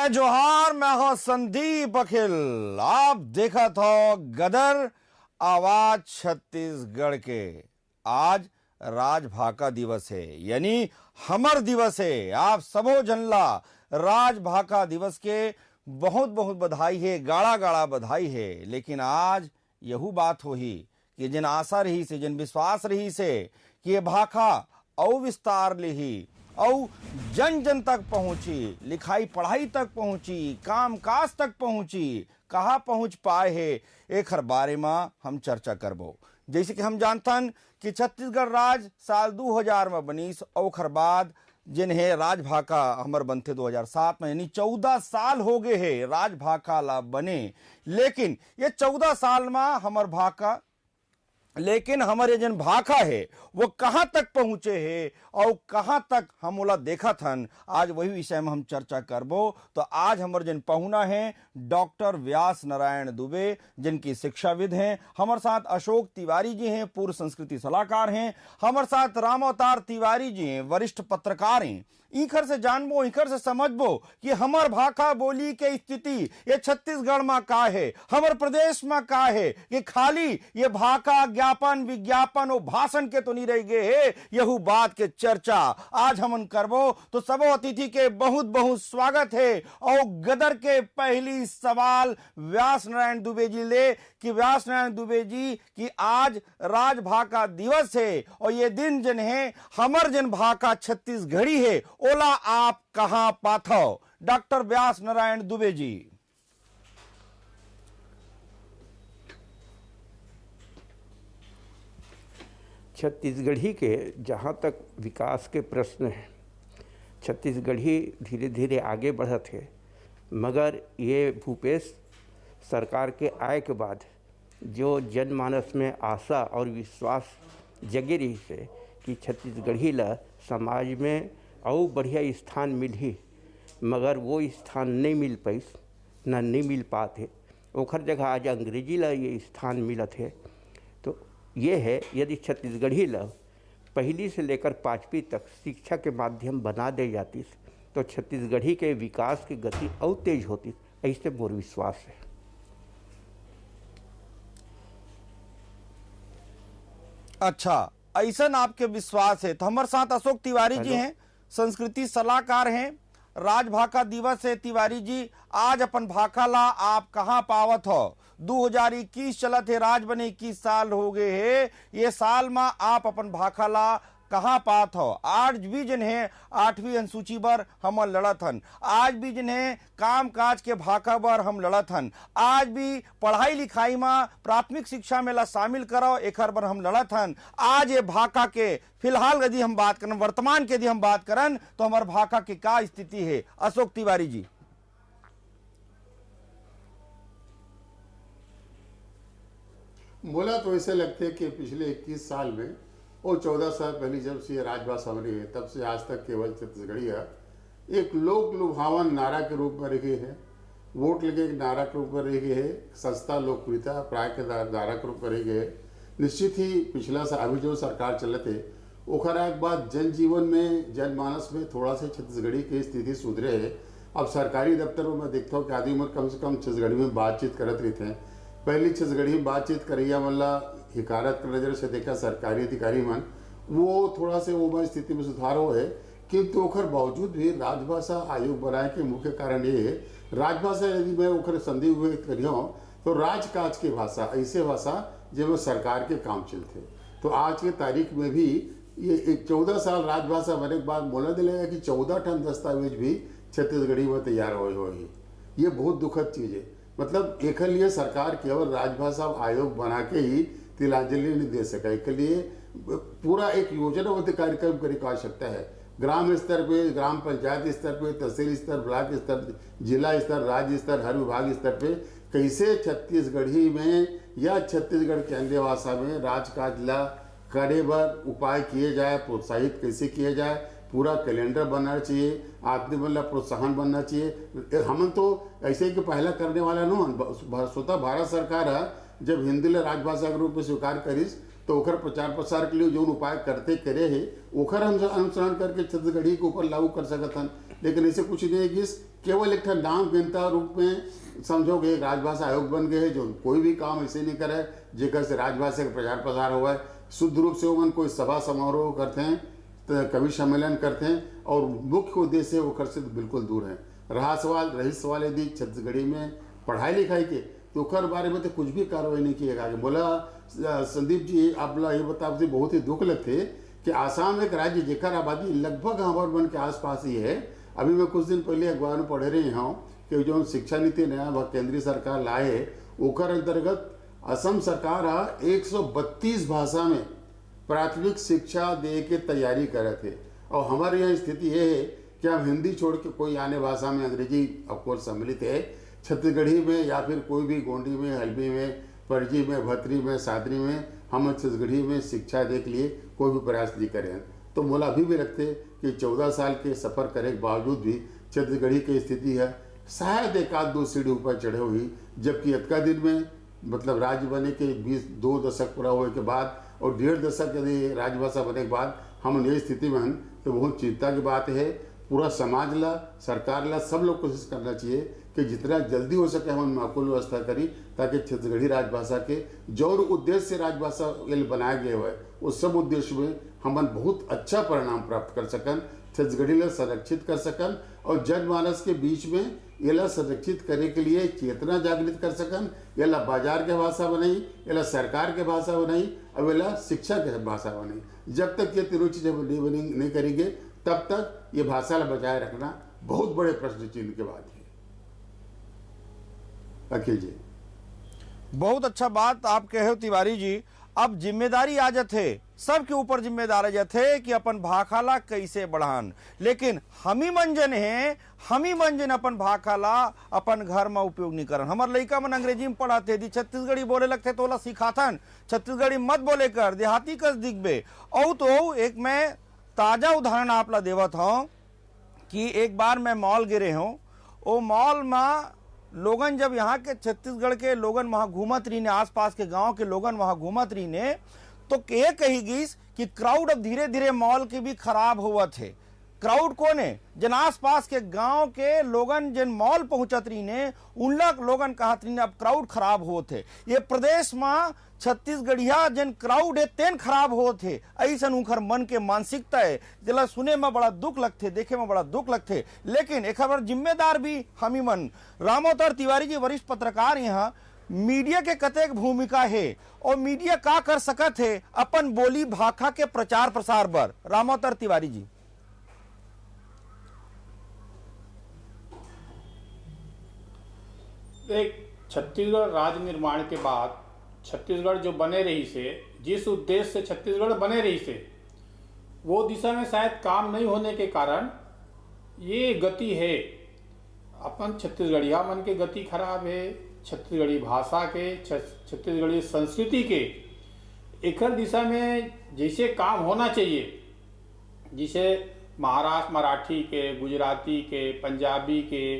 जोहार, मैं हूं संदीप अखिल। आप देखा था गदर आवाज छत्तीसगढ़ के। आज राजभाका दिवस है, यानी हमर दिवस है। आप सबो जनला राजभाका दिवस के बहुत बहुत बधाई है, गाड़ा गाड़ा बधाई है। लेकिन आज यहू बात होही कि जिन आशा रही से, जिन विश्वास रही से कि ये भाखा औ विस्तार लिही और जन जन तक पहुंची, लिखाई पढ़ाई तक पहुंची, काम काज तक पहुंची, कहाँ पहुंच पाए है एक हर बारे में हम चर्चा करबो। जैसे कि हम जानतन कि छत्तीसगढ़ राज साल 2000 में बनीस और खर बाद जिन्हें राजभाका हमर बनते 2007 में, यानी 14 साल हो गए है राजभाका ला बने। लेकिन ये 14 साल में हमर भाका, लेकिन हमारे जन भाखा है वो कहां तक पहुंचे है और कहां तक हम ओला देखा थन, आज वही विषय में हम चर्चा करबो। तो आज हमारे जन पहुना है डॉक्टर व्यास नारायण दुबे, जिनकी शिक्षाविद हैं। हमारे साथ अशोक तिवारी जी हैं, पूर्व संस्कृति सलाहकार हैं। हमारे साथ राम अवतार तिवारी जी हैं, वरिष्ठ पत्रकार हैं। इखर से जानबो, इखर से समझबो कि हमर भाखा बोली के स्थिति ये छत्तीसगढ़ में का है, हमर प्रदेश में का है, कि खाली ये भाखा ज्ञापन विज्ञापन और भाषण के तो नहीं रह गए है। यहू बात के चर्चा आज हम करबो। तो सबो अतिथि के बहुत बहुत स्वागत है। और गदर के पहली सवाल व्यास नारायण दुबे जी ले कि व्यास नारायण दुबे जी की आज राजभाका दिवस है और ये दिन जन है हमर जन भाखा छत्तीसगढ़ी है, ओला आप कहां पाथो? डॉक्टर व्यास नारायण दुबे जी। छत्तीसगढ़ी के जहाँ तक विकास के प्रश्न हैं, छत्तीसगढ़ी धीरे धीरे आगे बढ़त है। मगर ये भूपेश सरकार के आए के बाद जो जनमानस में आशा और विश्वास जगे रही से कि छत्तीसगढ़ी ला समाज में और बढ़िया स्थान मिली, मगर वो स्थान नहीं मिल पाइस, ना नहीं मिल पाते। ओखर जगह आज अंग्रेजी ला ये स्थान मिलत है। तो ये है, यदि छत्तीसगढ़ी ला पहली से लेकर 5वीं तक शिक्षा के माध्यम बना दे जाती तो छत्तीसगढ़ी के विकास की गति और तेज होती, ऐसे मोर विश्वास है। अच्छा, ऐसा आपके विश्वास है। तो हमारे साथ अशोक तिवारी जी हैं, संस्कृति सलाहकार हैं। राजभाका दिवस है तिवारी जी, आज अपन भाखा ला आप कहां पावत हो? 2021 चलत है, राज बने 21 साल हो गए है। ये साल में आप अपन भाखा ला कहां पात हो? आज भी जिन्हें 8वीं अनुसूची पर हम लड़त हन, आज भी जिन्हें काम काज के भाखा पर हम लड़त हन, आज भी पढ़ाई लिखाई में प्राथमिक शिक्षा में ला शामिल करो एक पर हम लड़त हन। आज ये भाखा के फिलहाल यदि हम बात करें, वर्तमान के यदि हम बात करें, तो हमारे भाखा की क्या स्थिति है? अशोक तिवारी जी। बोला तो ऐसे लगते है कि पिछले 21 साल में और 14 साल पहले जब से ये राजभाषा बनी है, तब से आज तक केवल छत्तीसगढ़िया एक लोक लुभावन नारा के रूप में रही है, वोट लगे के नारा के रूप में रह गए है, संस्था लोकप्रियता प्राय के नारा के रूप में रह गए। निश्चित ही पिछला सा अभी जो सरकार चलते ओखरा के बाद जनजीवन में, जनमानस में थोड़ा सा छत्तीसगढ़ी की स्थिति सुधरे है। अब सरकारी दफ्तरों में देखता हूँ कि आदमी उम्र कम से कम छत्तीसगढ़ी में बातचीत करत रहते हैं। पहली छत्तीसगढ़ी में बातचीत करैया मल्ला हिकारत की नज़र से देखा सरकारी अधिकारी मन, वो थोड़ा से वो स्थिति में सुधार हो है। किंतु ओखर बावजूद भी राजभाषा आयोग बनाए के मुख्य कारण ये है, राजभाषा यदि मैं ओखर संदेह हुए करियो तो राजकाज की भाषा, ऐसे भाषा जब सरकार के काम चलते। तो आज के तारीख में भी ये 14 साल राजभाषा बने के बाद बोलने दिलेगा कि 14 टन दस्तावेज भी छत्तीसगढ़ी में तैयार हो। ये बहुत दुखद चीज़ है। मतलब एक लिए सरकार केवल राजभाषा आयोग बना के ही तिलांजलि नहीं दे सका, एक लिए पूरा एक योजनाबद्ध कार्यक्रम करने की आवश्यकता है। ग्राम स्तर पे, ग्राम पंचायत स्तर पे, तहसील स्तर, ब्लॉक स्तर, जिला स्तर, राज्य स्तर, हर विभाग स्तर पे कैसे छत्तीसगढ़ी में या छत्तीसगढ़ केंद्रीय भाषा में राजकाज ला करे बर उपाय किए जाए, प्रोत्साहित कैसे किए जाए, पूरा कैलेंडर बनना चाहिए, आदमी मतलब प्रोत्साहन बनना चाहिए। हम तो ऐसे ही कि पहला करने वाला न, स्वतः भारत सरकार जब हिंदी ला राजभाषा के रूप में स्वीकार करीस तो ओखर प्रचार प्रसार के लिए जो उपाय करते करे है ओखर हम अनुसरण करके छत्तीसगढ़ी के ऊपर लागू कर सकत हन। लेकिन ऐसे कुछ नहीं है कि केवल एक नाम गिनता रूप में समझो कि एक राजभाषा आयोग बन गए है जो कोई भी काम ऐसे नहीं करे जेकर से राजभाषा का प्रचार प्रसार हुआ है। शुद्ध रूप से वो कोई सभा समारोह करते हैं, तो कवि सम्मेलन करते हैं और मुख्य उद्देश्य ओखर से बिल्कुल दूर है। रही सवाल यदि छत्तीसगढ़ी में पढ़ाई लिखाई के तो ओखर बारे में तो कुछ भी कार्रवाई नहीं किएगा। बोला संदीप जी आप ये बताओ तो बहुत ही दुख लगते कि आसाम एक राज्य जेकर आबादी लगभग हमार मन के आसपास ही है। अभी मैं कुछ दिन पहले अखबार में पढ़ रही हूँ कि जो शिक्षा नीति नया केंद्रीय सरकार लाए ओकर अंतर्गत असम सरकार 132 भाषा में प्राथमिक शिक्षा दे के तैयारी करे थे। और हमारे यहाँ स्थिति ये है कि हम हिंदी छोड़ के कोई आने भाषा में अंग्रेजी ऑफकोर्स सम्मिलित है, छत्तीसगढ़ी में या फिर कोई भी गोंडी में, हल्बी में, परजी में, भतरी में, सादरी में हम छत्तीसगढ़ी में शिक्षा दे के लिए कोई भी प्रयास नहीं करें। तो मोला अभी भी लगते कि 14 साल के सफ़र करे के बावजूद भी छत्तीसगढ़ी की स्थिति है शायद एक आध दो सीढ़ी ऊपर चढ़े हुई, जबकि अतका दिन में मतलब राज्य बने के 2 दशक पूरा होने के बाद और 1.5 दशक यदि राजभाषा बने के बाद हम नई स्थिति में हैं तो बहुत चिंता की बात है। पूरा समाज ला, सरकार ला, सब लोग कोशिश करना चाहिए कि जितना जल्दी हो सके हम माकूल व्यवस्था करी ताकि छत्तीसगढ़ी राजभाषा के जो उद्देश्य से राजभाषा बनाया गया हुआ है उस सब उद्देश्य में हम बहुत अच्छा परिणाम प्राप्त कर सकन, छत्तीसगढ़ी ला संरक्षित कर सकन और जनमानस के बीच में ये संरक्षित करने के लिए चेतना जागृत कर सकन। ये बाजार के भाषा बनाई, ये सरकार के भाषा बनाई और ये शिक्षा के भाषा बनाई। जब तक ये तीनों चीज़ें नहीं करेंगे तब तक ये भाषा ला बचाए रखना बहुत बड़े प्रश्न चिन्ह के बाद है। अखिल जी बहुत अच्छा बात आप कहे हो तिवारी जी। अब जिम्मेदारी आ जाते सबके ऊपर जिम्मेदार आ जाते कि अपन भाखाला कैसे बढ़ान, लेकिन हमी मंजन है, हमी मंजन अपन भाखाला अपन घर में उपयोग नहीं करन। हमार लड़का मन अंग्रेजी में पढ़ाते यदि छत्तीसगढ़ी बोले लगते तो सिखाथन छत्तीसगढ़ी मत बोले कर, देहाती कस दिखबे। और तो एक मैं ताजा उदाहरण आप ला देवत हूँ कि एक बार मैं मॉल गिरे हूँ, वो मॉल में लोगन जब यहाँ के छत्तीसगढ़ के लोगन वहाँ घूमत रही ने, आसपास के गांव के लोगन वहाँ घूमत रही ने, तो ये कही गई कि क्राउड अब धीरे धीरे मॉल के भी खराब हुआ थे। क्राउड कौन है? जन आसपास के गांव के लोगन जिन मॉल पहुंचत रही ने उन लोगन कहत रही ने अब क्राउड खराब होते। ये प्रदेश में छत्तीसगढ़िया जिन क्राउड है तेन खराब होते, ऐसा उनकर मन के मानसिकता है जिला सुने में बड़ा दुख लगते, देखे में बड़ा दुख लगते। लेकिन एक खबर जिम्मेदार भी हमी मन। रामोतर तिवारी जी वरिष्ठ पत्रकार, यहाँ मीडिया के कतेक भूमिका है और मीडिया का कर सकत है अपन बोली भाखा के प्रचार प्रसार बर? रामोतर तिवारी जी। एक छत्तीसगढ़ राज्य निर्माण के बाद छत्तीसगढ़ जो बने रही से, जिस उद्देश्य से छत्तीसगढ़ बने रही से, वो दिशा में शायद काम नहीं होने के कारण ये गति है। अपन छत्तीसगढ़िया मन के गति खराब है, छत्तीसगढ़ी भाषा के, छत्तीसगढ़ी संस्कृति के एक दिशा में जैसे काम होना चाहिए, जिसे महाराष्ट्र मराठी के, गुजराती के, पंजाबी के,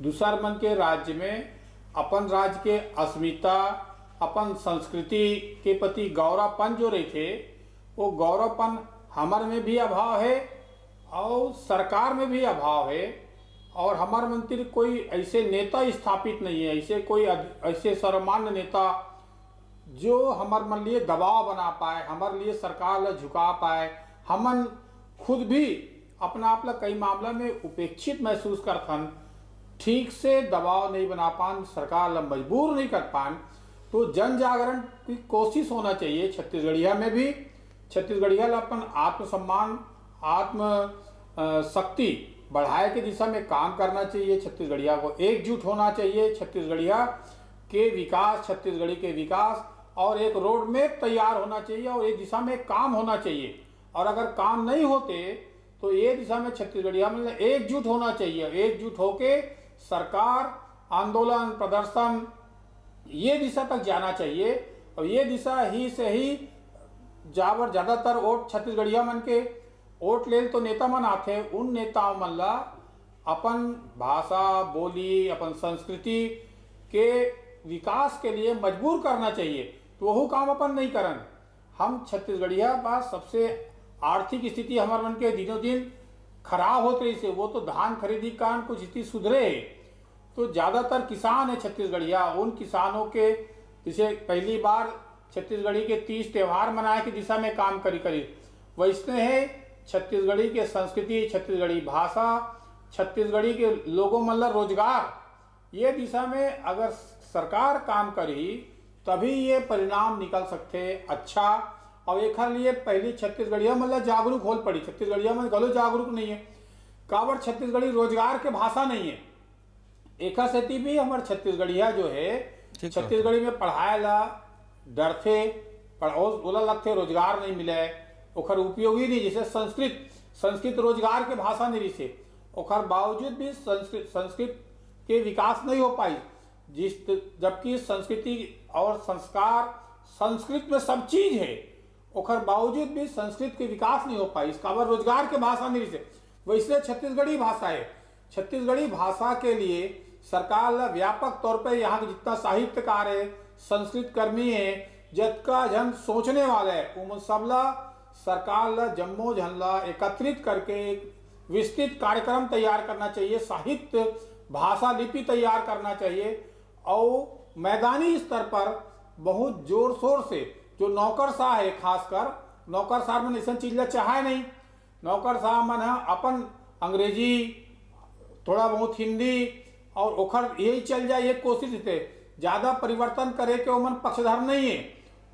दूसर मन के राज्य में अपन राज्य के अस्मिता, अपन संस्कृति के प्रति गौरवपन जो रहे थे, वो गौरवपन हमार में भी अभाव है और सरकार में भी अभाव है। और हमार मंत्री कोई ऐसे नेता स्थापित नहीं है, ऐसे सर्वमान्य नेता जो हमार मन लिए दबाव बना पाए, हमारे लिए सरकार ला झुका पाए। हमन खुद भी अपना आप ला कई मामला में उपेक्षित महसूस करथन, ठीक से दबाव नहीं बना पान, सरकार ला मजबूर नहीं कर पान। तो जन जागरण की कोशिश होना चाहिए छत्तीसगढ़िया में भी। छत्तीसगढ़िया ला अपन आत्मसम्मान, आत्म शक्ति बढ़ाए के दिशा में काम करना चाहिए। छत्तीसगढ़िया को एकजुट होना चाहिए, छत्तीसगढ़िया के विकास, छत्तीसगढ़ी के विकास और एक रोड मैप तैयार होना चाहिए और ये दिशा में काम होना चाहिए। और अगर काम नहीं होते तो ये दिशा में छत्तीसगढ़िया में एकजुट होना चाहिए। एकजुट होके सरकार, आंदोलन, प्रदर्शन, ये दिशा तक जाना चाहिए। और ये दिशा ही से ही जावर ज़्यादातर वोट छत्तीसगढ़िया मन के वोट ले तो नेता मन आते, उन नेताओं मन ला अपन भाषा, बोली, अपन संस्कृति के विकास के लिए मजबूर करना चाहिए। तो वह काम अपन नहीं करन। हम छत्तीसगढ़िया बात सबसे आर्थिक स्थिति हमारे मन के दिनों दिन खराब होते रही से, वो तो धान खरीदी कारण कुछ स्थिति सुधरे है। तो ज़्यादातर किसान है छत्तीसगढ़िया, उन किसानों के जैसे पहली बार छत्तीसगढ़ी के 30 त्यौहार मनाए की दिशा में काम करी वैसने है छत्तीसगढ़ी के संस्कृति, छत्तीसगढ़ी भाषा, छत्तीसगढ़ी के लोगों मतलब रोजगार, ये दिशा में अगर सरकार काम करी तभी ये परिणाम निकल सकते अच्छा। और एक लिए पहली छत्तीसगढ़िया मतलब जागरूक होल पड़ी, छत्तीसगढ़िया में गलो जागरूक नहीं है, काबर छत्तीसगढ़ी रोजगार के भाषा नहीं है। एक सेती भी हमारे छत्तीसगढ़िया जो है छत्तीसगढ़ी में पढ़ाए ला डरते, बोला लगते रोजगार नहीं मिले, ओखर उपयोगी नहीं, जैसे संस्कृत रोजगार के भाषा नहीं रही से, ओखर बावजूद भी संस्कृत के विकास नहीं हो पाई, जबकि संस्कृति और संस्कार संस्कृत में सब चीज है, ओखर बावजूद भी संस्कृत के विकास नहीं हो पाई, इसका रोजगार के भाषा नहीं रही से। वैसे छत्तीसगढ़ी भाषा है, छत्तीसगढ़ी भाषा के लिए सरकार व्यापक तौर पर यहाँ के जितना साहित्यकार है, संस्कृत कर्मी है, जितना जन सोचने वाले है, उन सबला सरकार ला जम्मो झनला एकत्रित करके एक विस्तृत कार्यक्रम तैयार करना चाहिए, साहित्य भाषा लिपि तैयार करना चाहिए और मैदानी स्तर पर बहुत जोर शोर से जो नौकरशाह है, खासकर नौकरशाह में ऐसा चीज चाहे नहीं, नौकरशाह मन अपन अंग्रेजी थोड़ा बहुत हिंदी और ओखर यही चल जाए ये कोशिश थे, ज्यादा परिवर्तन करे के मन पक्षधर नहीं है।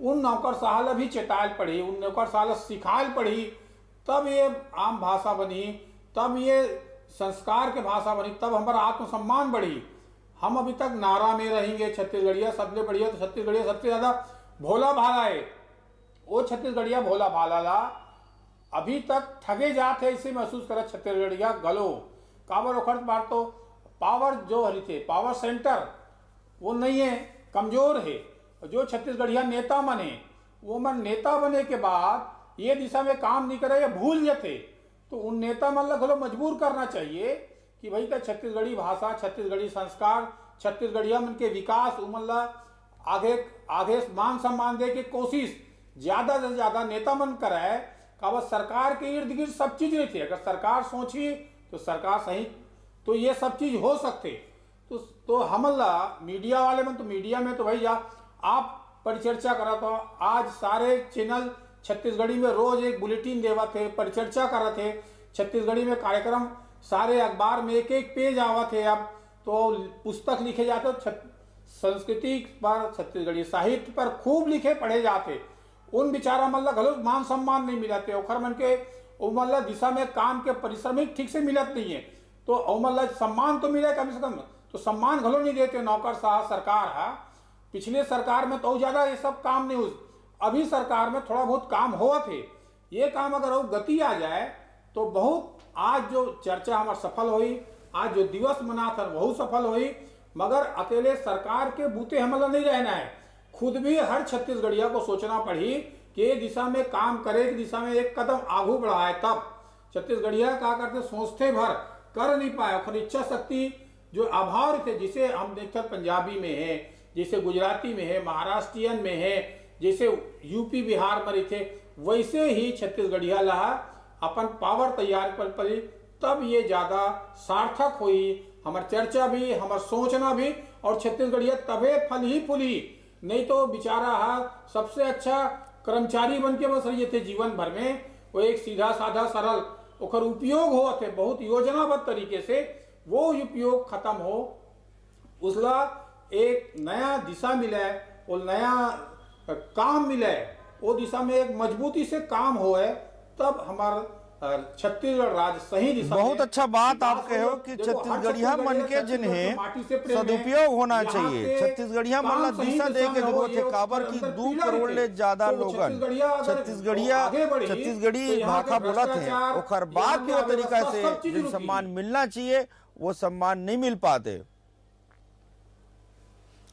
उन नौकरशाह भी चेटाल पढ़ी, उन नौकरशाह सिखाल पढ़ी, तब ये आम भाषा बनी, तब ये संस्कार के भाषा बनी, तब हमारा आत्मसम्मान बढ़ी। हम अभी तक नारा में रहेंगे छत्तीसगढ़िया सबसे बढ़िया, तो छत्तीसगढ़िया सबसे ज्यादा भोला भाला है, वो छत्तीसगढ़िया भोला भाला ला अभी तक ठगे जाते ऐसे महसूस करे छत्तीसगढ़िया गलो काबर ओखर बार तो पावर जो हरी थे पावर सेंटर वो नहीं है, कमजोर है। जो छत्तीसगढ़िया नेता बने वो मन नेता बने के बाद ये दिशा में काम नहीं करे या भूल जाते, तो उन नेता मतलब घलो मजबूर करना चाहिए कि भाई का छत्तीसगढ़ी भाषा, छत्तीसगढ़ी संस्कार, छत्तीसगढ़िया मन के विकास उमल्ला आगे मान सम्मान दे के कोशिश ज्यादा से ज्यादा नेता मन कराए। का सरकार के इर्द गिर्द सब चीज रहती है, अगर सरकार सोची तो सरकार सही तो ये सब चीज हो सकते। तो हमला मीडिया वाले में तो मीडिया में तो भाई आप परिचर्चा करा, तो आज सारे चैनल छत्तीसगढ़ी में रोज एक बुलेटिन देवा थे, परिचर्चा करा थे, छत्तीसगढ़ी में कार्यक्रम सारे अखबार में एक एक पेज आवा थे, अब तो पुस्तक लिखे जाते, संस्कृति पर छत्तीसगढ़ी साहित्य पर खूब लिखे पढ़े जाते। उन बेचारा मतलब गलत मान सम्मान नहीं मिलाते, ओखर मन के मतलब दिशा में काम के परिश्रमिक ठीक से मिलत नहीं है, तो मतलब सम्मान तो मिले कम से कम, तो सम्मान घलो नहीं देते नौकरशाह सरकार है। पिछले सरकार में तो ज्यादा ये सब काम नहीं हुआ, अभी सरकार में थोड़ा बहुत काम हुआ थे, ये काम अगर और गति आ जाए तो बहुत आज जो चर्चा हमारा सफल हुई, आज जो दिवस मना था बहुत सफल हुई। मगर अकेले सरकार के बूते हमला नहीं रहना है, खुद भी हर छत्तीसगढ़िया को सोचना पड़ी कि ये दिशा में काम करे, की दिशा में एक कदम आगू बढ़ाए। तब छत्तीसगढ़िया क्या करते सोचते भर कर नहीं पाए, और इच्छा शक्ति जो अभाव थे, जिसे हम देखते पंजाबी में है, जैसे गुजराती में है, महाराष्ट्रियन में है, जैसे यूपी बिहार में थे, वैसे ही छत्तीसगढ़िया लहा अपन पावर तैयार कर पड़ी, तब ये ज्यादा सार्थक हुई हमार चर्चा भी, हमार सोचना भी, और छत्तीसगढ़िया तबे फल ही फूली। नहीं तो बेचारा सबसे अच्छा कर्मचारी बन के बस रही थे जीवन भर में, वो एक सीधा साधा सरल ओकर उपयोग हो थे बहुत योजनाबद्ध तरीके से, वो उपयोग खत्म हो, उसला एक नया दिशा मिले, वो नया काम मिले, वो दिशा में एक मजबूती से काम होए, तब हमारा छत्तीसगढ़ राज्य सही दिशा बहुत अच्छा बात आप कहे हो कि छत्तीसगढ़िया मन के जिन्हें सदुपयोग होना चाहिए, छत्तीसगढ़िया मतलब दिशा दे के जरूरत है। काबर की 2 करोड़ ले ज्यादा लोगन छत्तीसगढ़ी भाषा बोलत है, ओकर बाद भी वो तरीका से जो सम्मान मिलना चाहिए वो सम्मान नहीं मिल पाते।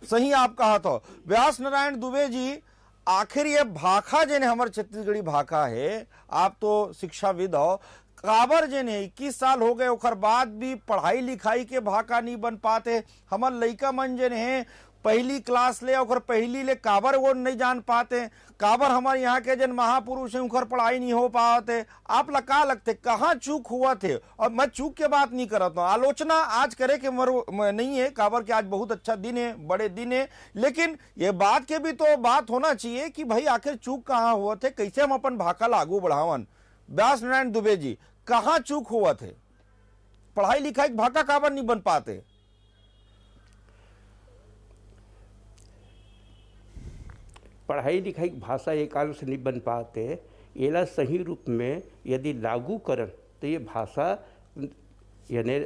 सही आप कहा था व्यास नारायण दुबे जी, आखिर ये भाखा जिन्हें हमारे छत्तीसगढ़ी भाखा है, आप तो शिक्षाविद हो, काबर जिन्हें 21 साल हो गए ओखर बाद भी पढ़ाई लिखाई के भाखा नहीं बन पाते, हमार लइका मन जिन्हें पहली क्लास ले और पहली ले काबर वो नहीं जान पाते, काबर हमारे यहाँ के जन महापुरुष हैं उनकर पढ़ाई नहीं हो पाते। आप ला का लगते कहाँ चूक हुआ थे? और मैं चूक के बात नहीं कर रहा हूँ, आलोचना आज करे के नहीं है, काबर के आज बहुत अच्छा दिन है, बड़े दिन है, लेकिन ये बात के भी तो बात होना चाहिए कि भाई आखिर चूक कहाँ हुआ थे, कैसे हम अपन भाका लागू बढ़ावन। व्यास नारायण दुबे जी, कहाँ चूक हुआ थे? पढ़ाई लिखाई भाका काबर नहीं बन पाते? पढ़ाई लिखाई भाषा एक कारण से नहीं बन पाते, एला सही रूप में यदि लागू करन तो ये भाषा यानी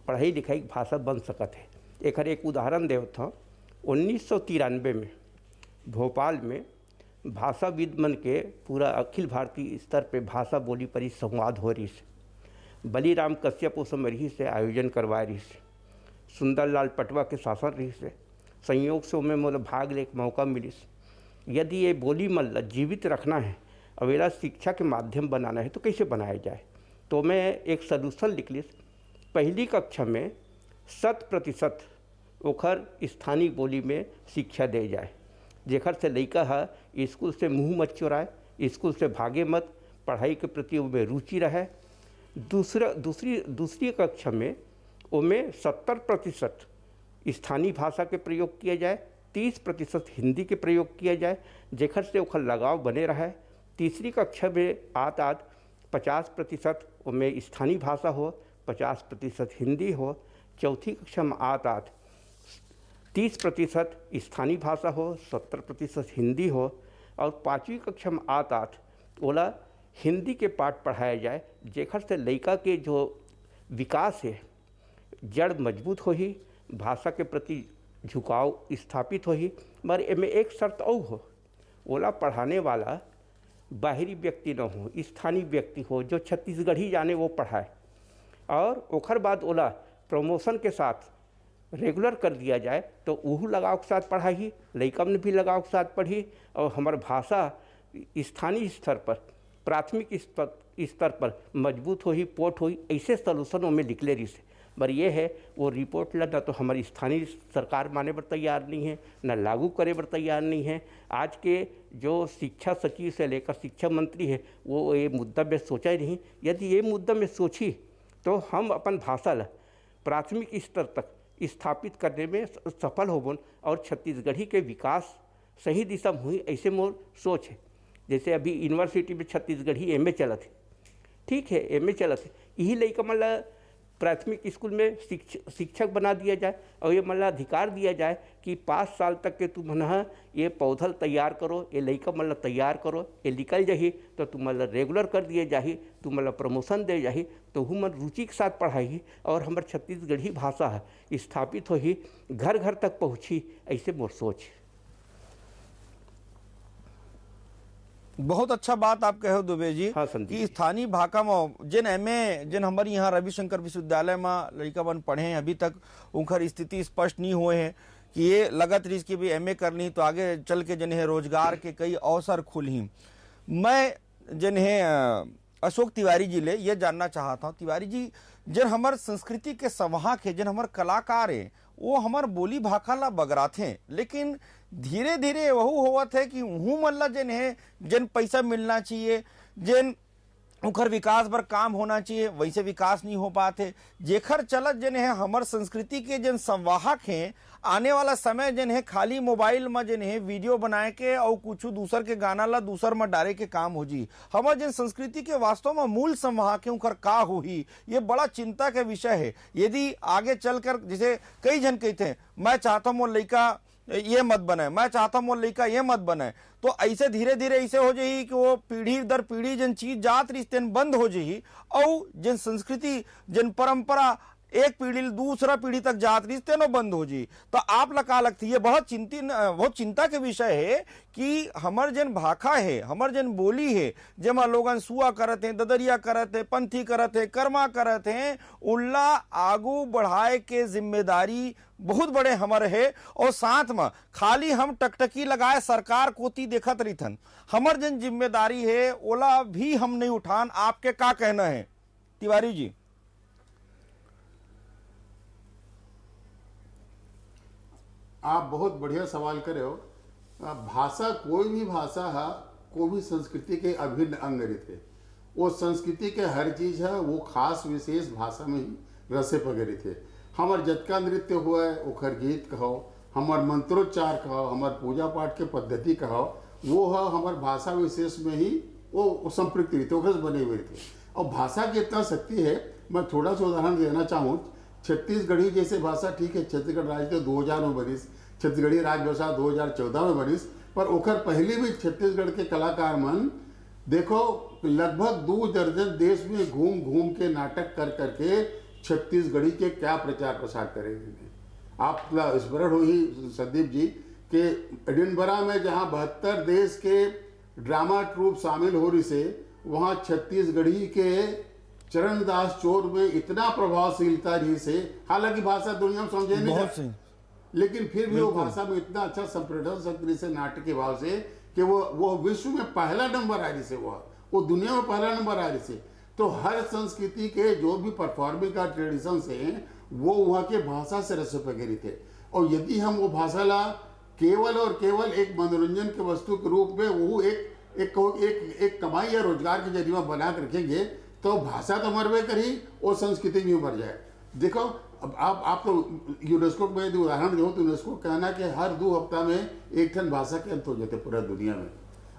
पढ़ाई लिखाई भाषा बन सकत है। एक उदाहरण देवत हूँ, 1993 में भोपाल में भाषाविद मन के पूरा अखिल भारतीय स्तर पे भाषा बोली पर ही संवाद हो रही से। बलीराम कश्यप उस समय रही से आयोजन करवाए रही से, सुंदरलाल पटवा के शासन रही से, संयोग से उनमें मतलब भाग ले एक मौका मिली से। यदि ये बोली मतलब जीवित रखना है, अवेला शिक्षा के माध्यम बनाना है तो कैसे बनाया जाए? तो मैं एक सलूशन लिख ली, पहली कक्षा में 100% ओखर स्थानीय बोली में शिक्षा दे जाए, जेखर से लड़का है स्कूल से मुँह मत चुराए, स्कूल से भागे मत, पढ़ाई के प्रति उनमें रुचि रहे। दूसरी कक्षा में उनमें 70% स्थानीय भाषा के प्रयोग किया जाए, 30% हिंदी के प्रयोग किया जाए, जेखर से ओखर लगाव बने रहे। तीसरी कक्षा में आत 50% उनमें स्थानीय भाषा हो, 50% हिंदी हो। चौथी कक्षा में आत 30% स्थानीय भाषा हो, 70% हिंदी हो। और पाँचवीं कक्षा में आत ओला हिंदी के पाठ पढ़ाया जाए, जेखर से लड़का के जो विकास है जड़ मजबूत हो ही, भाषा के प्रति झुकाव स्थापित हो ही। मगर इनमें एक शर्त और हो, ओला पढ़ाने वाला बाहरी व्यक्ति न हो, स्थानीय व्यक्ति हो जो छत्तीसगढ़ी जाने वो पढ़ाए। और ओखर बाद ओला प्रमोशन के साथ रेगुलर कर दिया जाए तो वह लगाव के साथ पढ़ाई, लड़का ने भी लगाव के साथ पढ़ी। और हमार भाषा स्थानीय स्तर पर, प्राथमिक स्तर पर मजबूत हो ही, पोट हो ही, ऐसे सलूशनों में निकले रही से। पर ये है वो रिपोर्ट ला ना तो हमारी स्थानीय सरकार माने पर तैयार नहीं है, ना लागू करे पर तैयार नहीं है। आज के जो शिक्षा सचिव से लेकर शिक्षा मंत्री है वो ये मुद्दा में सोचा ही नहीं। यदि ये मुद्दा में सोची तो हम अपन भाषा ला प्राथमिक स्तर तक स्थापित करने में सफल होबन और छत्तीसगढ़ी के विकास सही दिशा में हुई, ऐसे मोर सोच है। जैसे अभी यूनिवर्सिटी में छत्तीसगढ़ी एमए चलत है, ठीक है, एमए चलत है, यही लड़का मतलब प्राथमिक स्कूल में शिक्षक बना दिया जाए और ये मतलब अधिकार दिया जाए कि 5 साल तक के तुम मन ये पौधल तैयार करो, ये लड़का मतलब तैयार करो, ये निकल जाही तो तुम मतलब रेगुलर कर दिए जाही, तुम मतलब प्रमोशन दे जाही, तो हूँ मन रुचि के साथ पढ़ाई और हमारे छत्तीसगढ़ी भाषा है स्थापित हो ही, घर घर तक पहुँची, ऐसे मोर सोच। बहुत अच्छा बात आप कहो दुबे जी। हाँ, कि स्थानीय भाषा में जिन एमए जिन हमारे यहाँ रविशंकर विश्वविद्यालय में लड़का बन पढ़े हैं, अभी तक उनकर स्थिति स्पष्ट नहीं हुए हैं कि ये लगत रही कि भी एमए करनी तो आगे चल के जिन्हें रोजगार के कई अवसर खुली। मैं जिन्हें अशोक तिवारी जी ले ये जानना चाहता हूँ, तिवारी जी जिन हमार संस्कृति के संवाहक है, जिन हमार कलाकार है, वो हमार बोली भाषा ला बगराते हैं, लेकिन धीरे धीरे वह हुआ थे कि हूँ मल्ला जिन है जिन पैसा मिलना चाहिए, जिन उखर विकास पर काम होना चाहिए, वैसे विकास नहीं हो पाते। जेखर चलत जिन है हमार संस्कृति के जिन संवाहक हैं, आने वाला समय जिन है खाली मोबाइल में जिन है वीडियो बनाए के और कुछ दूसर के गाना ला दूसर में डाले के काम हो जी। हमार जिन संस्कृति के वास्तव में मूल संवाहक है उनकर का हुई, ये बड़ा चिंता का विषय है। यदि आगे चलकर जैसे कई जन कहते हैं मैं चाहता हूँ लड़का ये मत बने, मैं चाहता हूँ लड़का ये मत बने, तो ऐसे धीरे धीरे ऐसे हो जाही कि वो पीढ़ी दर पीढ़ी जिन चीज जात रिश्ते बंद हो जाही और जिन संस्कृति जिन परंपरा एक पीढ़ी दूसरा पीढ़ी तक जात रिश्ते न बंद हो जी। तो आप लगा लगती है बहुत चिंता के विषय है कि हमार जन भाषा है, हमार जन बोली है, जेमा लोगन सुआ करत हैं, ददरिया करत हैं, पंथी करत हैं, कर्मा करत हैं, उल्ला आगू बढ़ाए के जिम्मेदारी बहुत बड़े हमारे है। और साथ में खाली हम टकटकी लगाए सरकार कोती देखत रहीथन, हमार जन जिम्मेदारी है ओला भी हम नहीं उठान। आपके का कहना है तिवारी जी? आप बहुत बढ़िया सवाल करे हो। भाषा कोई भी भाषा है, कोई भी संस्कृति के अभिन्न अंग रहते। वो संस्कृति के हर चीज है वो खास विशेष भाषा में ही रसे पगड़ी थे। हमार जतका नृत्य हुआ है ओखर गीत कहो, हमार मंत्रोच्चार कहो, हमार पूजा पाठ के पद्धति कहो, वो है हमार भाषा विशेष में ही वो संपृक्त रहते, ओखर बने हुए थे। और भाषा की इतना शक्ति है, मैं थोड़ा सा उदाहरण देना चाहूँ। छत्तीसगढ़ी जैसे भाषा, ठीक है, छत्तीसगढ़ राज्य तो 2000 में बनिस, छत्तीसगढ़ी राजभाषा 2014 में बनिस, पर ओखर पहले भी छत्तीसगढ़ के कलाकार मन देखो लगभग 2 दर्जन देश में घूम घूम के नाटक कर करके छत्तीसगढ़ी के क्या प्रचार प्रसार करेंगे। आप स्मरण हो ही संदीप जी के एडिनबरा में जहाँ 72 देश के ड्रामा ट्रूप शामिल हो रही से, वहाँ छत्तीसगढ़ी के चरणदास चोर में इतना प्रभावशीलता रही से, हालांकि भाषा दुनिया में समझे नहीं बहुत जाती, सही। लेकिन फिर भी वो भाषा में इतना अच्छा संप्रेषण शक्ति से नाट्य के भाव से कि वो विश्व में पहला नंबर आ रही से, वो दुनिया में पहला नंबर आ रही से। तो हर संस्कृति के जो भी परफॉर्मिंग का ट्रेडिशन हैं वो वहाँ के भाषा से रस पगेरी थे। और यदि हम वो भाषा ला केवल और केवल एक मनोरंजन के वस्तु के रूप में वो एक कमाई या रोजगार के जरिए बना कर रखेंगे तो भाषा तो मरवे करी और संस्कृति भी मर जाए। देखो अब आप तो यूनेस्को में यदि उदाहरण दो तो यूनेस्को कहना कि हर 2 हफ्ता में एक ठन भाषा के अंत हो जाते पूरा दुनिया में।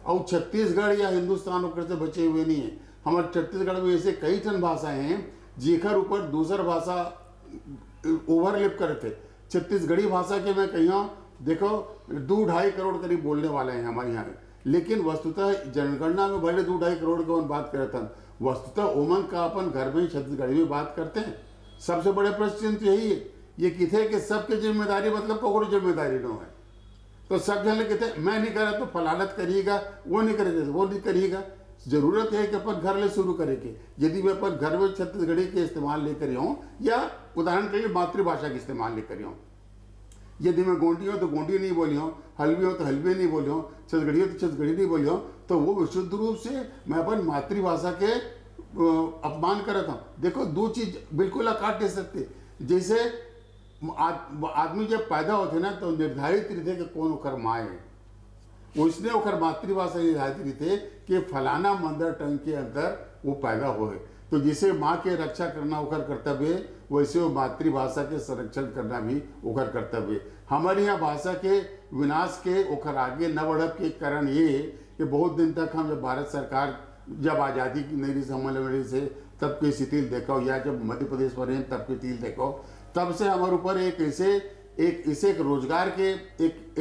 और छत्तीसगढ़ या हिंदुस्तान से बचे हुए नहीं है। हमारे छत्तीसगढ़ में ऐसे कई ठन भाषाएं हैं जेकर ऊपर दूसर भाषा ओवरलिप करते। छत्तीसगढ़ी भाषा के मैं कहीं देखो 2-2.5 करोड़ करीब बोलने वाले हैं हमारे यहाँ, लेकिन वस्तुतः जनगणना में भले 2-2.5 करोड़ की हम बात करते हैं, वस्तुतः ओमन का अपन घर में छत्तीसगढ़ी में बात करते हैं। सबसे बड़े प्रश्न तो यही है, ये किथे कि सबके जिम्मेदारी मतलब कोई जिम्मेदारी न है। तो सब जन कहते मैं नहीं करा तो फलानत करिएगा, वो नहीं करेगा वो नहीं करिएगा। जरूरत है कि अपन घर ले शुरू करेंगे। यदि मैं अपन घर में छत्तीसगढ़ी के इस्तेमाल लेकर हूँ या उदाहरण के लिए मातृभाषा के इस्तेमाल लेकर हूँ, यदि मैं गोंडी हूँ तो गोंडी नहीं बोली हूँ, हल्बी हूँ तो हल्बी नहीं बोली हूँ, छत्तीसगढ़ी हो तो छत्तीसगढ़ी नहीं बोली हूँ, तो वो विशुद्ध रूप से मैं अपन मातृभाषा के अपमान करता हूँ। देखो 2 चीज बिल्कुल काट नहीं सकते। जैसे आदमी जब पैदा होते ना तो निर्धारित रीते कि कौन ओखर माँ है, उसने ओखर मातृभाषा निर्धारित रीते कि फलाना मदर टंग के अंदर वो पैदा होए। तो जैसे माँ के रक्षा करना ओखर कर्तव्य है, वैसे वो मातृभाषा के संरक्षण करना भी ओखर कर्तव्य है। हमारे यहाँ भाषा के विनाश के ओखर आगे न बढ़ब के कारण ये है कि बहुत दिन तक हम जब भारत सरकार जब आज़ादी की नई सम्मेलन से तब की स्थिति देखो, या जब मध्य प्रदेश में रहे तब की स्थिति देखो, तब से हमारे ऊपर एक रोजगार के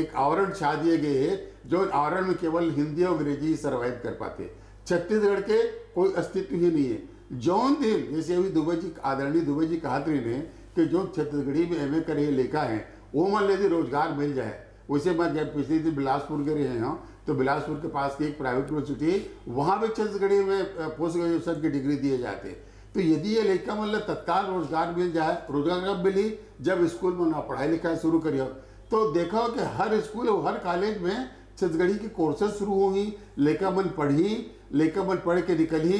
एक आवरण छा दिए गए हैं, जो आवरण में केवल हिंदी और अंग्रेजी सर्वाइव कर पाते। छत्तीसगढ़ के कोई अस्तित्व ही नहीं है। जौन दिन जैसे अभी दुबे जी, आदरणीय दुबे जी कहा ने कि जो छत्तीसगढ़ी में MA करे लिखा है वो मान यदि रोजगार मिल जाए। वैसे मैं जब पिछले दिन बिलासपुर के रहे हैं तो बिलासपुर के पास की एक प्राइवेट यूनिवर्सिटी, वहाँ भी छत्तीसगढ़ी में पोस्ट ग्रेजुएशन की डिग्री दिए जाते। तो यदि ये लड़का मतलब तत्काल रोजगार मिल जाए, रोजगार कब मिली जब स्कूल में ना पढ़ाई लिखाई शुरू करिए। तो देखो कि हर स्कूल और हर कॉलेज में छत्तीसगढ़ी की कोर्सेज शुरू हुई, लेकर मन पढ़ के निकली,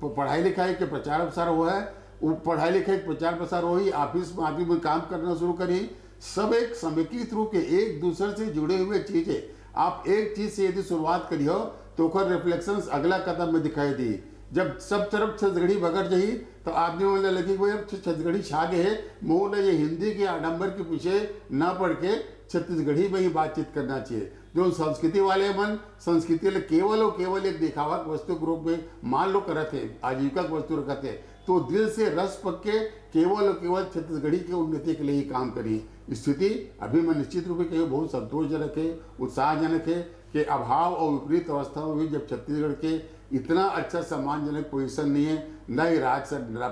पढ़ाई लिखाई के प्रचार प्रसार हुआ है, पढ़ाई लिखाई प्रचार प्रसार हुई, ऑफिस में आदमी में काम करना शुरू करी। सब एक समेकित रूप के एक दूसरे से जुड़े हुए चीज है। आप एक चीज से यदि शुरुआत करियो तो रिफ्लेक्शंस अगला कदम में दिखाई दी। जब सब तरफ छत्तीसगढ़ी बगड़ जाही तो आदमी बोलने लगी भाई अब छत्तीसगढ़ी छा गए है, मोह ने ये हिंदी के आडंबर के पीछे न पड़ के छत्तीसगढ़ी में ही बातचीत करना चाहिए। जो संस्कृति वाले मन संस्कृति केवल और केवल एक दिखावा वस्तु के रूप में मान लो करते हैं, आजीविका वस्तु रखते हैं, तो दिल से रस पक के केवल और केवल छत्तीसगढ़ी के उन्नति के लिए ही काम करी। स्थिति अभी मैं निश्चित रूप से बहुत संतोषजनक है, उत्साहजनक है कि अभाव और विपरीत अवस्थाओं में जब छत्तीसगढ़ के इतना अच्छा सम्मानजनक पोजीशन नहीं है, न ही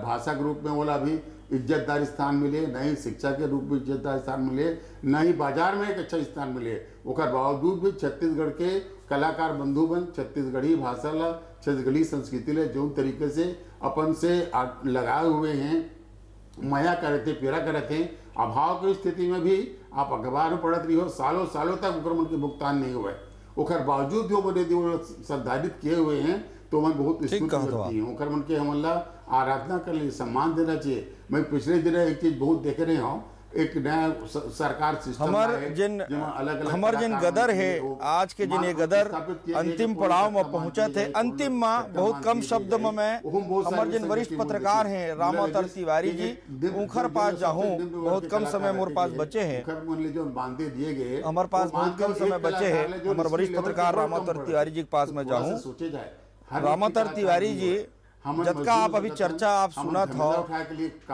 भाषा के रूप में बोला भी इज्जतदार स्थान मिले, न ही शिक्षा के रूप में इज्जतदार स्थान मिले, न ही बाजार में एक अच्छा स्थान मिले। उसके बावजूद भी छत्तीसगढ़ के कलाकार बंधुबन छत्तीसगढ़ी भाषा ला, छत्तीसगढ़ी संस्कृति ले जो तरीके से अपन से लगाए हुए हैं, माया करते पीड़ा करते हैं। अभाव की स्थिति में भी आप अखबार में पढ़त रही हो, सालों सालों तक उनके मन के भुगतान नहीं हुए, उखर बावजूद जो बने संधारित किए हुए हैं तो मन बहुत स्तुति होती है। उखर मन के हमला आराधना कर लिए, सम्मान देना चाहिए। मैं पिछले दिन एक चीज बहुत देख रहे हूँ, एक नया सरकार सिस्टम हमर जिन गदर है आज के जिन ये गदर अंतिम पड़ाव में पहुंचा थे, अंतिम में बहुत कम शब्द में हमर जिन वरिष्ठ पत्रकार हैं रामावतार तिवारी जी उनखर पास जाऊं, बहुत कम समय मोर पास बचे हैं, हमारे पास बहुत कम समय बचे हैं, हमारे वरिष्ठ पत्रकार रामावतार तिवारी जी के पास में जाऊं। रामावतार तिवारी जी जबका आप अभी चर्चा आप सुना था,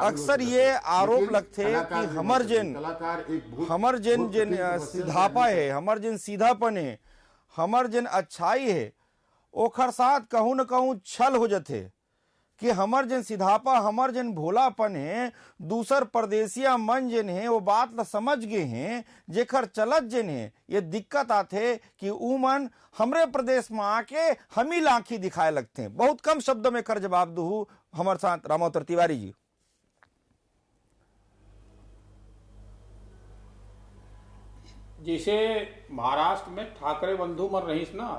अक्सर ये आरोप लगते कि हमर जिन सीधापा है, हमर जिन सीधापन है, हमर जिन अच्छाई है, ओखर साथ कहूं न कहूं छल हो जाते कि हमर जिन सीधापा, हमर जिन भोलापन है, दूसर परदेसिया मन जिन है वो बात ल समझ गए हैं, जेखर चलत जिन है ये दिक्कत आते कि ऊ मन हमरे प्रदेश में आके हम ही लाखी दिखाए लगते हैं। बहुत कम शब्दों में कर जवाब दू हमारे साथ रामावतार तिवारी जी। जैसे महाराष्ट्र में ठाकरे बंधु मर रहीस ना,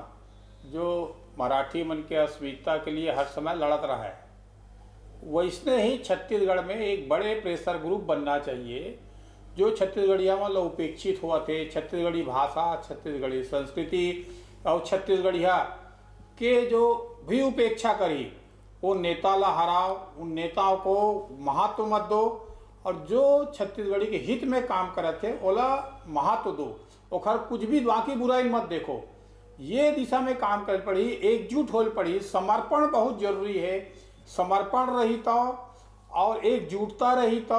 जो मराठी मन के अस्मिता के लिए हर समय लड़त रहा है, वैसने ही छत्तीसगढ़ में एक बड़े प्रेशर ग्रुप बनना चाहिए जो छत्तीसगढ़िया में उपेक्षित हुआ थे। छत्तीसगढ़ी भाषा, छत्तीसगढ़ी संस्कृति और छत्तीसगढ़िया के जो भी उपेक्षा करी, वो नेता ला हराओ, उन नेताओं को महत्व मत दो, और जो छत्तीसगढ़ी के हित में काम करते थे ओला महत्व दो, ओखर कुछ भी बाकी बुराई मत देखो। ये दिशा में काम कर पड़ी, एकजुट हो पड़ी, समर्पण बहुत जरूरी है। समर्पण रही तो और एकजुटता रही तो,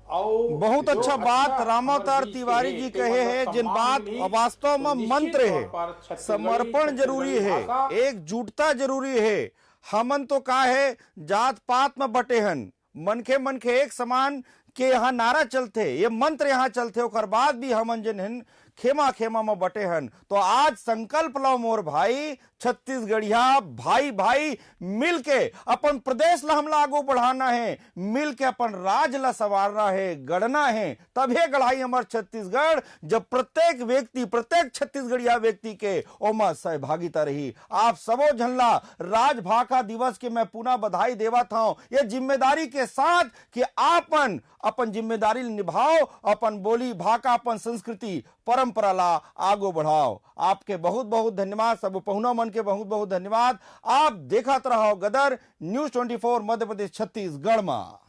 और बहुत अच्छा बात रामावतार तिवारी जी कहे हैं, जिन बात वास्तव में मंत्र है। समर्पण जरूरी है, एकजुटता जरूरी है। हमन तो का है जात पात में बटे हन, मनखे एक समान के यहाँ नारा चलते, ये मंत्र यहाँ चलते, ओकर बाद भी हमन जिन हन खेमा खेमा में बटे हन। तो आज संकल्प लो मोर भाई, छत्तीसगढ़िया भाई भाई मिलके अपन प्रदेश ला हमला आगू बढ़ाना है, मिलके अपन राज ला संवारना है, गढ़ना है, तभी गढ़ाई हमार छत्तीसगढ़, जब प्रत्येक व्यक्ति, प्रत्येक छत्तीसगढ़िया व्यक्ति के ओमा सहभागिता रही। आप सबो झनला राज भाका दिवस के मैं पुनः बधाई देवा था, ये जिम्मेदारी के साथ कि आपन अपन जिम्मेदारी निभाओ, अपन बोली भाका, अपन संस्कृति परंपरा ला आगो बढ़ाओ। आपके बहुत बहुत धन्यवाद, सब पहुना मन के बहुत बहुत धन्यवाद। आप देखत रहो गदर न्यूज़ 24 मध्य प्रदेश छत्तीसगढ़ में।